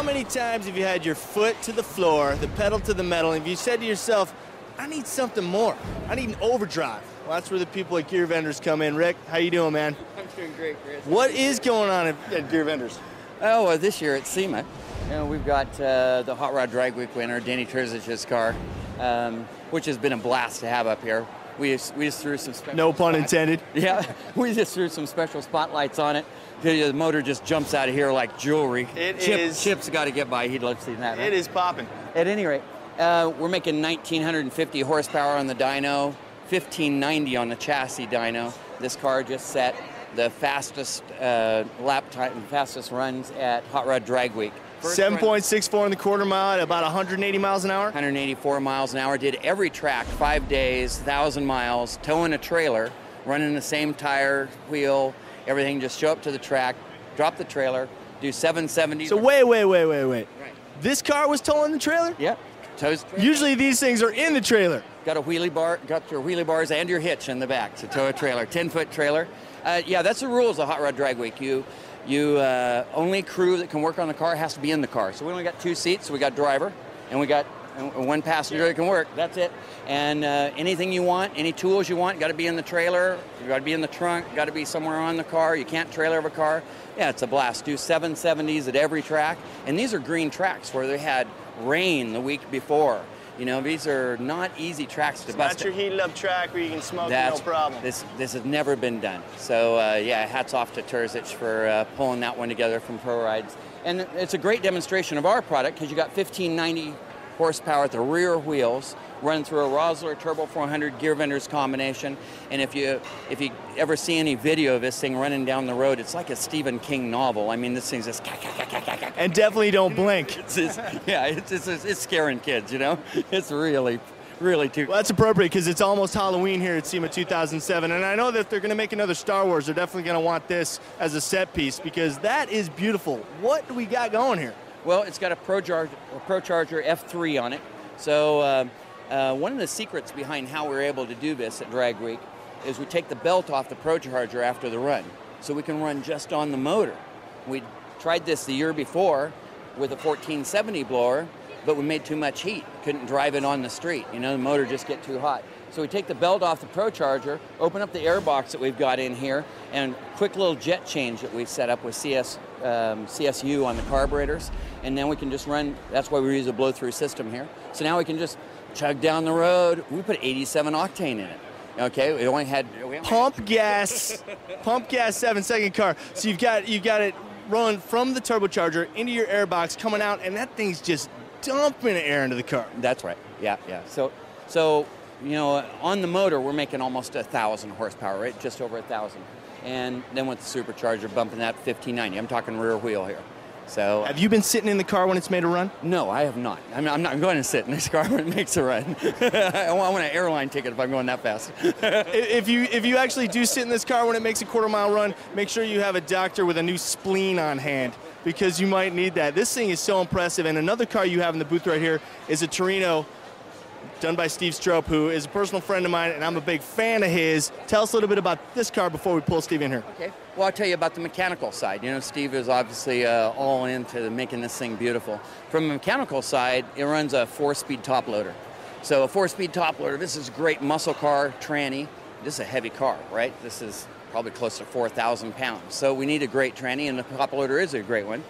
How many times have you had your foot to the floor, the pedal to the metal, and you said to yourself, I need something more. I need an overdrive. Well, that's where the people at Gear Vendors come in. Rick, how you doing, man? I'm doing great, Chris. What is going on at Gear Vendors? Oh, well, this year at SEMA, we've got the Hot Rod Drag Week winner, Danny Terzic's car, which has been a blast to have up here. We just threw some special No pun intended. Yeah, we just threw some special spotlights on it. The motor just jumps out of here like jewelry. Chip's got to get by. He'd love to see that. Right? It is popping. At any rate, we're making 1,950 horsepower on the dyno, 1,590 on the chassis dyno. This car just set the fastest lap time, fastest runs at Hot Rod Drag Week. 7.64 in the quarter mile at about 180 miles an hour? 184 miles an hour. Did every track, 5 days, 1,000 miles, towing a trailer, running the same tire, wheel, everything. Just show up to the track, drop the trailer, do 770. So wait. Right. This car was towing the trailer? Yep. Tows the trailer. Usually these things are in the trailer. Got a wheelie bar, got your wheelie bars and your hitch in the back to tow a trailer, 10-foot trailer. Yeah, that's the rules of Hot Rod Drag Week. Only crew that can work on the car has to be in the car. So we only got 2 seats. So we got driver, and we got one passenger that can work. That's it. And anything you want, any tools you want, got to be in the trailer. You got to be in the trunk. Got to be somewhere on the car. You can't trailer of a car. Yeah, it's a blast. Do 770s at every track, and these are green tracks where they had rain the week before. You know, these are not easy tracks to bust. It's not your heated up track where you can smoke no problem. This has never been done. So yeah, hats off to Terzic for pulling that one together from Pro Rides. And it's a great demonstration of our product because you got 1,590 horsepower at the rear wheels, running through a Rosler Turbo 400 Gear Vendors combination. And if you ever see any video of this thing running down the road, it's like a Stephen King novel. I mean, this thing's just and definitely don't blink. It's scaring kids, you know. It's really too. Well, that's appropriate because it's almost Halloween here at SEMA 2007, and I know that if they're going to make another Star Wars, they're definitely going to want this as a set piece because that is beautiful. What do we got going here? Well, it's got a ProCharger F3 on it. So one of the secrets behind how we're able to do this at Drag Week is we take the belt off the ProCharger after the run, so we can run just on the motor. We tried this the year before with a 1470 blower, but we made too much heat. Couldn't drive it on the street. You know, the motor just get too hot. So we take the belt off the ProCharger, open up the air box that we've got in here, and quick little jet change that we set up with CSU on the carburetors, and then we can just run. That's why we use a blow-through system here. So now we can just chug down the road. We put 87 octane in it. Okay, we only had pump gas 7-second car. So you've got it rolling from the turbocharger into your air box, coming out, and that thing's just dumping air into the car. That's right. Yeah. So you know, on the motor we're making almost 1,000 horsepower, right? Just over 1,000. And then with the supercharger bumping that 1,590. I'm talking rear wheel here. So have you been sitting in the car when it's made a run? No, I have not. I'm not going to sit in this car when it makes a run. I want an airline ticket if I'm going that fast. If you actually do sit in this car when it makes a quarter-mile run, make sure you have a doctor with a new spleen on hand because you might need that. This thing is so impressive. And another car you have in the booth right here is a Torino done by Steve Strope, who is a personal friend of mine, and I'm a big fan of his. Tell us a little bit about this car before we pull Steve in here. Okay. Well, I'll tell you about the mechanical side. You know, Steve is obviously all into making this thing beautiful. From the mechanical side, it runs a 4-speed top loader. So a 4-speed top loader, this is a great muscle car, tranny. This is a heavy car, right? This is probably close to 4,000 pounds. So we need a great tranny, and the top loader is a great one.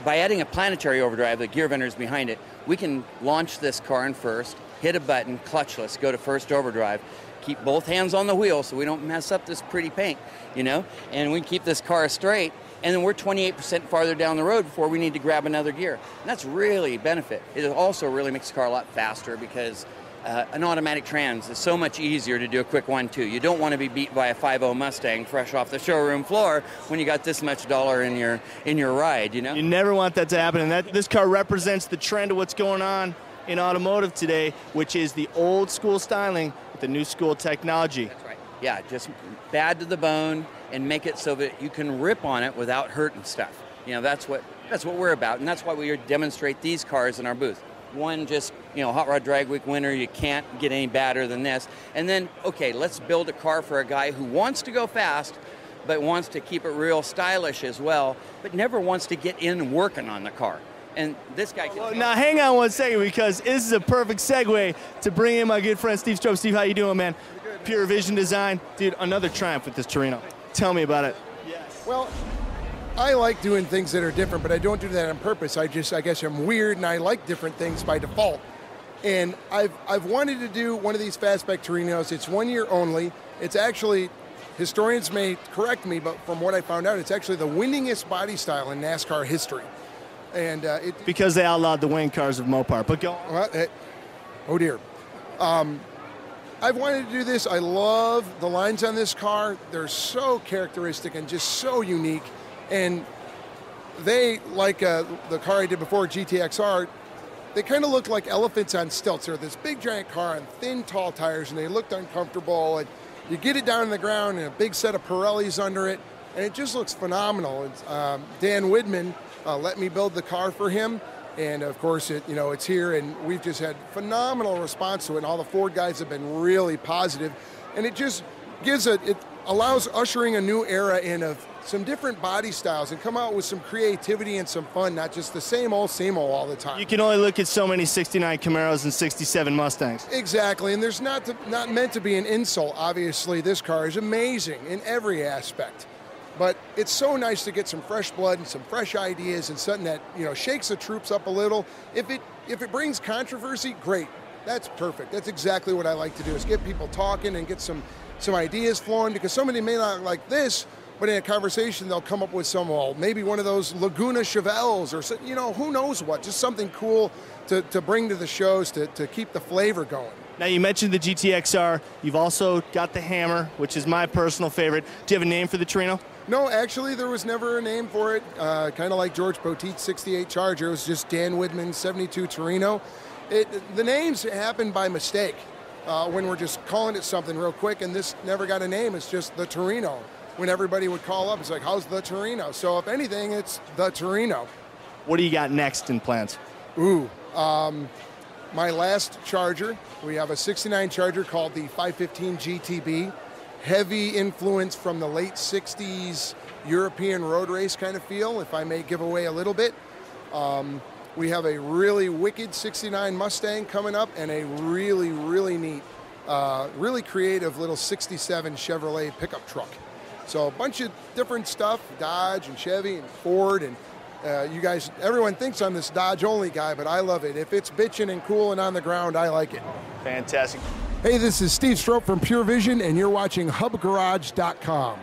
By adding a planetary overdrive, the Gear Vendors behind it, we can launch this car in first, hit a button, clutchless, go to first overdrive, keep both hands on the wheel so we don't mess up this pretty paint, you know, and we keep this car straight, and then we're 28% farther down the road before we need to grab another gear. And that's really a benefit. It also really makes the car a lot faster because an automatic trans is so much easier to do a quick 1-2. You don't want to be beat by a 5.0 Mustang fresh off the showroom floor when you got this much dollar in your ride, you know? You never want that to happen, and this car represents the trend of what's going on in automotive today, which is the old school styling with the new school technology. That's right. Yeah, just bad to the bone and make it so that you can rip on it without hurting stuff. You know, that's what we're about, and that's why we demonstrate these cars in our booth. One, just, you know, Hot Rod Drag Week winner, you can't get any badder than this. And then, okay, let's build a car for a guy who wants to go fast, but wants to keep it real stylish as well, but never wants to get in working on the car. And this guy can... Well, now, hang on one second, because this is a perfect segue to bring in my good friend Steve Strope. Steve, how you doing, man? Pure Vision Design. Dude, another triumph with this Torino. Tell me about it. Well, I like doing things that are different, but I don't do that on purpose. I guess I'm weird, and I like different things by default. And I've wanted to do one of these fastback Torinos. It's 1 year only. It's actually, historians may correct me, but from what I found out, it's actually the winningest body style in NASCAR history. And because they outlawed the wing cars of Mopar. But go on. Well, oh dear. I've wanted to do this. I love the lines on this car. They're so characteristic and just so unique. And they, like the car I did before, GTXR, they kind of look like elephants on stilts. They're this big giant car on thin, tall tires, and they looked uncomfortable. And you get it down on the ground and a big set of Pirellis under it, and it just looks phenomenal. Dan Widman let me build the car for him. And of course, it's here, and we've just had phenomenal response to it. And all the Ford guys have been really positive, and it just it allows ushering a new era in of some different body styles and come out with some creativity and some fun, not just the same old all the time. You can only look at so many 69 Camaros and 67 Mustangs. Exactly, and there's not meant to be an insult. Obviously, this car is amazing in every aspect. But it's so nice to get some fresh blood and some fresh ideas and something that shakes the troops up a little. If it brings controversy, great. That's perfect. That's exactly what I like to do, is get people talking and get some ideas flowing, because somebody may not like this, but in a conversation they'll come up with maybe one of those Laguna Chevelles or who knows what, just something cool to bring to the shows to keep the flavor going. Now, you mentioned the GTXR. You've also got the Hammer, which is my personal favorite. Do you have a name for the Torino? No, actually, there was never a name for it. Kind of like George Poteet's 68 Charger. It was just Dan Widman's 72 Torino. The names happened by mistake when we're just calling it something real quick, and this never got a name. It's just the Torino. When everybody would call up, it's like, how's the Torino? So if anything, it's the Torino. What do you got next in plans? My last Charger, we have a 69 Charger called the 515 GTB. Heavy influence from the late 60s European road race kind of feel, if I may give away a little bit. We have a really wicked 69 Mustang coming up, and a really, really neat, really creative little 67 Chevrolet pickup truck. So a bunch of different stuff, Dodge and Chevy and Ford, and you guys, everyone thinks I'm this Dodge only guy, but I love it. If it's bitching and cool and on the ground, I like it. Fantastic. Hey, this is Steve Strope from Pure Vision, and you're watching HubGarage.com.